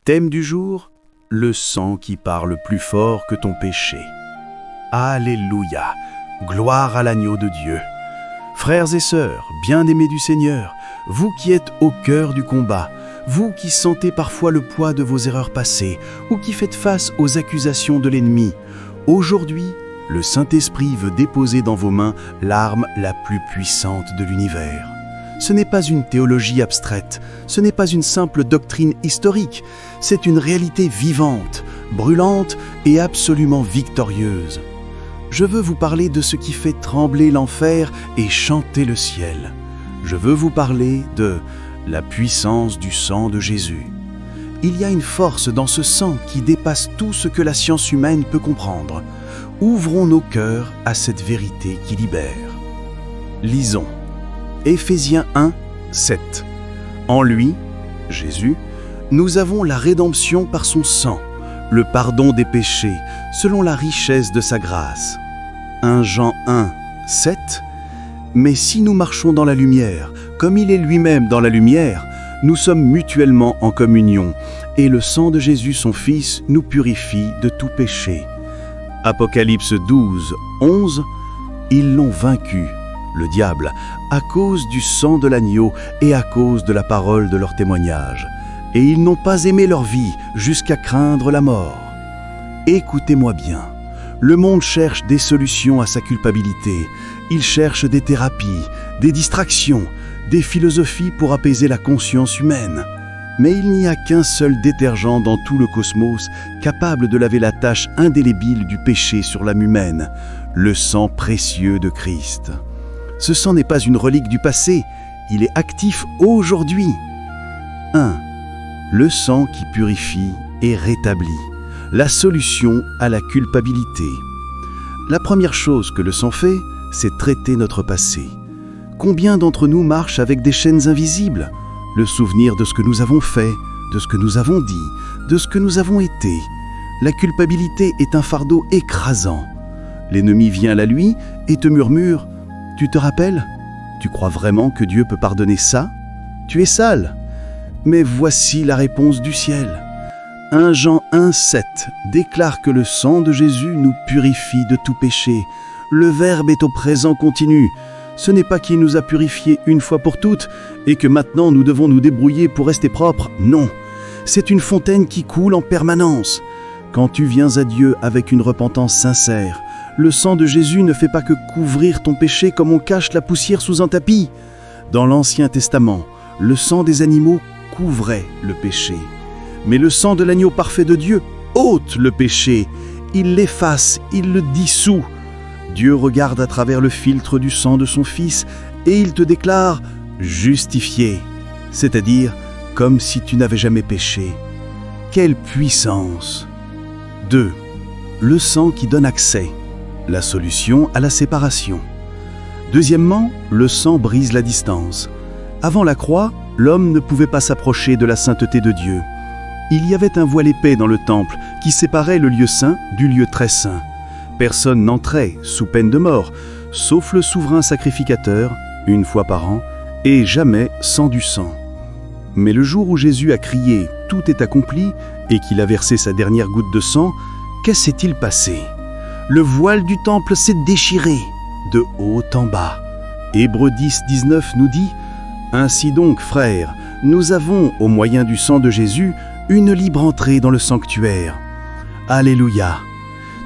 Thème du jour, le sang qui parle plus fort que ton péché. Alléluia, gloire à l'agneau de Dieu. Frères et sœurs, bien-aimés du Seigneur, vous qui êtes au cœur du combat, vous qui sentez parfois le poids de vos erreurs passées ou qui faites face aux accusations de l'ennemi, aujourd'hui, le Saint-Esprit veut déposer dans vos mains l'arme la plus puissante de l'univers. Ce n'est pas une théologie abstraite, ce n'est pas une simple doctrine historique, c'est une réalité vivante, brûlante et absolument victorieuse. Je veux vous parler de ce qui fait trembler l'enfer et chanter le ciel. Je veux vous parler de la puissance du sang de Jésus. Il y a une force dans ce sang qui dépasse tout ce que la science humaine peut comprendre. Ouvrons nos cœurs à cette vérité qui libère. Lisons. Éphésiens 1, 7. En lui, Jésus, nous avons la rédemption par son sang, le pardon des péchés, selon la richesse de sa grâce. 1 Jean 1, 7. Mais si nous marchons dans la lumière, comme il est lui-même dans la lumière, nous sommes mutuellement en communion, et le sang de Jésus, son Fils, nous purifie de tout péché. Apocalypse 12, 11. Ils l'ont vaincu, le diable, à cause du sang de l'agneau et à cause de la parole de leur témoignage. Et ils n'ont pas aimé leur vie jusqu'à craindre la mort. Écoutez-moi bien, le monde cherche des solutions à sa culpabilité. Il cherche des thérapies, des distractions, des philosophies pour apaiser la conscience humaine. Mais il n'y a qu'un seul détergent dans tout le cosmos capable de laver la tache indélébile du péché sur l'âme humaine, le sang précieux de Christ. Ce sang n'est pas une relique du passé, il est actif aujourd'hui. 1. Le sang qui purifie et rétablit, la solution à la culpabilité. La première chose que le sang fait, c'est traiter notre passé. Combien d'entre nous marchent avec des chaînes invisibles ? Le souvenir de ce que nous avons fait, de ce que nous avons dit, de ce que nous avons été. La culpabilité est un fardeau écrasant. L'ennemi vient la nuit et te murmure « Tu te rappelles ? Tu crois vraiment que Dieu peut pardonner ça ? Tu es sale !» Mais voici la réponse du ciel. 1 Jean 1, 7 déclare que le sang de Jésus nous purifie de tout péché. Le Verbe est au présent continu. Ce n'est pas qu'il nous a purifiés une fois pour toutes et que maintenant nous devons nous débrouiller pour rester propres. Non, c'est une fontaine qui coule en permanence. Quand tu viens à Dieu avec une repentance sincère, le sang de Jésus ne fait pas que couvrir ton péché comme on cache la poussière sous un tapis. Dans l'Ancien Testament, le sang des animaux couvrait le péché. Mais le sang de l'agneau parfait de Dieu ôte le péché. Il l'efface, il le dissout. Dieu regarde à travers le filtre du sang de son Fils et il te déclare justifié, c'est-à-dire comme si tu n'avais jamais péché. Quelle puissance! 2. Le sang qui donne accès, la solution à la séparation. Deuxièmement, le sang brise la distance. Avant la croix, l'homme ne pouvait pas s'approcher de la sainteté de Dieu. Il y avait un voile épais dans le temple qui séparait le lieu saint du lieu très saint. Personne n'entrait, sous peine de mort, sauf le souverain sacrificateur, une fois par an, et jamais sans du sang. Mais le jour où Jésus a crié « Tout est accompli » et qu'il a versé sa dernière goutte de sang, que s'est-il passé ? Le voile du temple s'est déchiré, de haut en bas. Hébreux 10, 19 nous dit « Ainsi donc, frères, nous avons, au moyen du sang de Jésus, une libre entrée dans le sanctuaire. » Alléluia!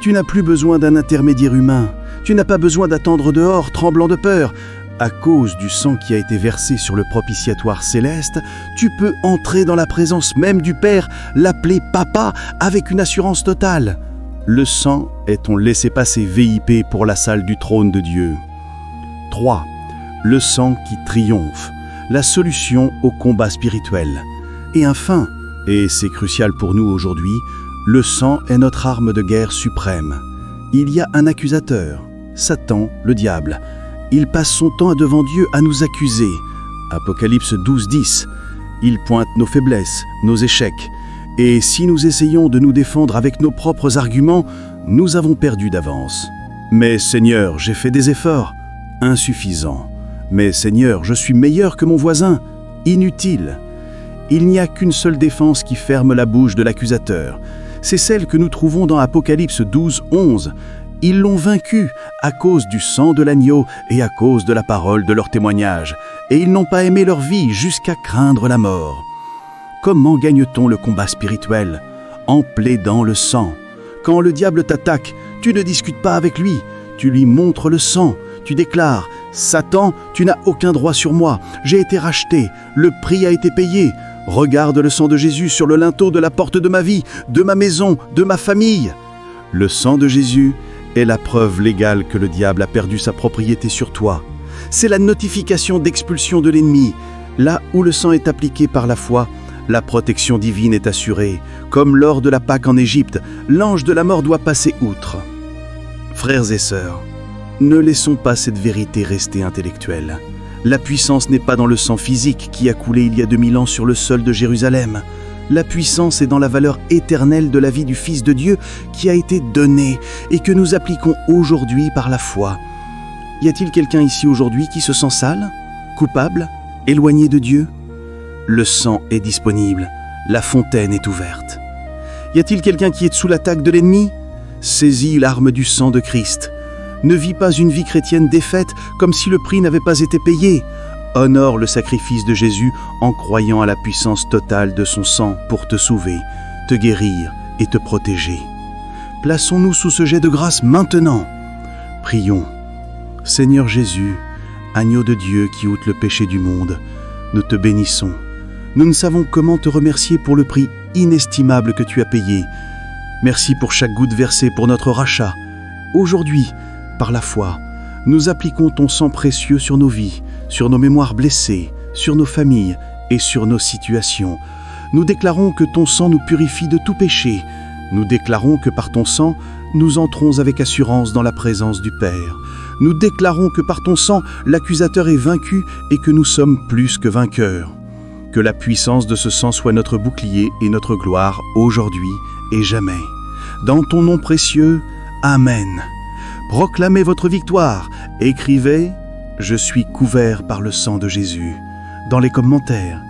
Tu n'as plus besoin d'un intermédiaire humain. Tu n'as pas besoin d'attendre dehors, tremblant de peur. À cause du sang qui a été versé sur le propitiatoire céleste, tu peux entrer dans la présence même du Père, l'appeler Papa, avec une assurance totale. Le sang est ton laissez-passer VIP pour la salle du trône de Dieu. 3. Le sang qui triomphe, la solution au combat spirituel. Et enfin, et c'est crucial pour nous aujourd'hui, le sang est notre arme de guerre suprême. Il y a un accusateur, Satan, le diable. Il passe son temps devant Dieu à nous accuser. Apocalypse 12, 10. Il pointe nos faiblesses, nos échecs. Et si nous essayons de nous défendre avec nos propres arguments, nous avons perdu d'avance. Mais Seigneur, j'ai fait des efforts. Insuffisant. Mais Seigneur, je suis meilleur que mon voisin. Inutile. Il n'y a qu'une seule défense qui ferme la bouche de l'accusateur. C'est celle que nous trouvons dans Apocalypse 12, 11. Ils l'ont vaincu à cause du sang de l'agneau et à cause de la parole de leur témoignage, et ils n'ont pas aimé leur vie jusqu'à craindre la mort. Comment gagne-t-on le combat spirituel? En plaidant le sang. Quand le diable t'attaque, tu ne discutes pas avec lui, tu lui montres le sang, tu déclares « Satan, tu n'as aucun droit sur moi, j'ai été racheté, le prix a été payé. Regarde le sang de Jésus sur le linteau de la porte de ma vie, de ma maison, de ma famille. » Le sang de Jésus est la preuve légale que le diable a perdu sa propriété sur toi. C'est la notification d'expulsion de l'ennemi. Là où le sang est appliqué par la foi, la protection divine est assurée. Comme lors de la Pâque en Égypte, l'ange de la mort doit passer outre. Frères et sœurs, ne laissons pas cette vérité rester intellectuelle. La puissance n'est pas dans le sang physique qui a coulé il y a 2000 ans sur le sol de Jérusalem. La puissance est dans la valeur éternelle de la vie du Fils de Dieu qui a été donnée et que nous appliquons aujourd'hui par la foi. Y a-t-il quelqu'un ici aujourd'hui qui se sent sale, coupable, éloigné de Dieu? Le sang est disponible, la fontaine est ouverte. Y a-t-il quelqu'un qui est sous l'attaque de l'ennemi? Saisis l'arme du sang de Christ. Ne vis pas une vie chrétienne défaite comme si le prix n'avait pas été payé. Honore le sacrifice de Jésus en croyant à la puissance totale de son sang pour te sauver, te guérir et te protéger. Plaçons-nous sous ce jet de grâce maintenant. Prions. Seigneur Jésus, agneau de Dieu qui ôte le péché du monde, nous te bénissons. Nous ne savons comment te remercier pour le prix inestimable que tu as payé. Merci pour chaque goutte versée pour notre rachat. Aujourd'hui, par la foi, nous appliquons ton sang précieux sur nos vies, sur nos mémoires blessées, sur nos familles et sur nos situations. Nous déclarons que ton sang nous purifie de tout péché. Nous déclarons que par ton sang, nous entrons avec assurance dans la présence du Père. Nous déclarons que par ton sang, l'accusateur est vaincu et que nous sommes plus que vainqueurs. Que la puissance de ce sang soit notre bouclier et notre gloire aujourd'hui et jamais. Dans ton nom précieux, Amen. Proclamez votre victoire. Écrivez « Je suis couvert par le sang de Jésus » dans les commentaires.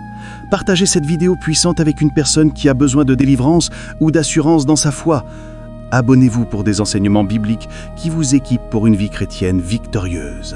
Partagez cette vidéo puissante avec une personne qui a besoin de délivrance ou d'assurance dans sa foi. Abonnez-vous pour des enseignements bibliques qui vous équipent pour une vie chrétienne victorieuse.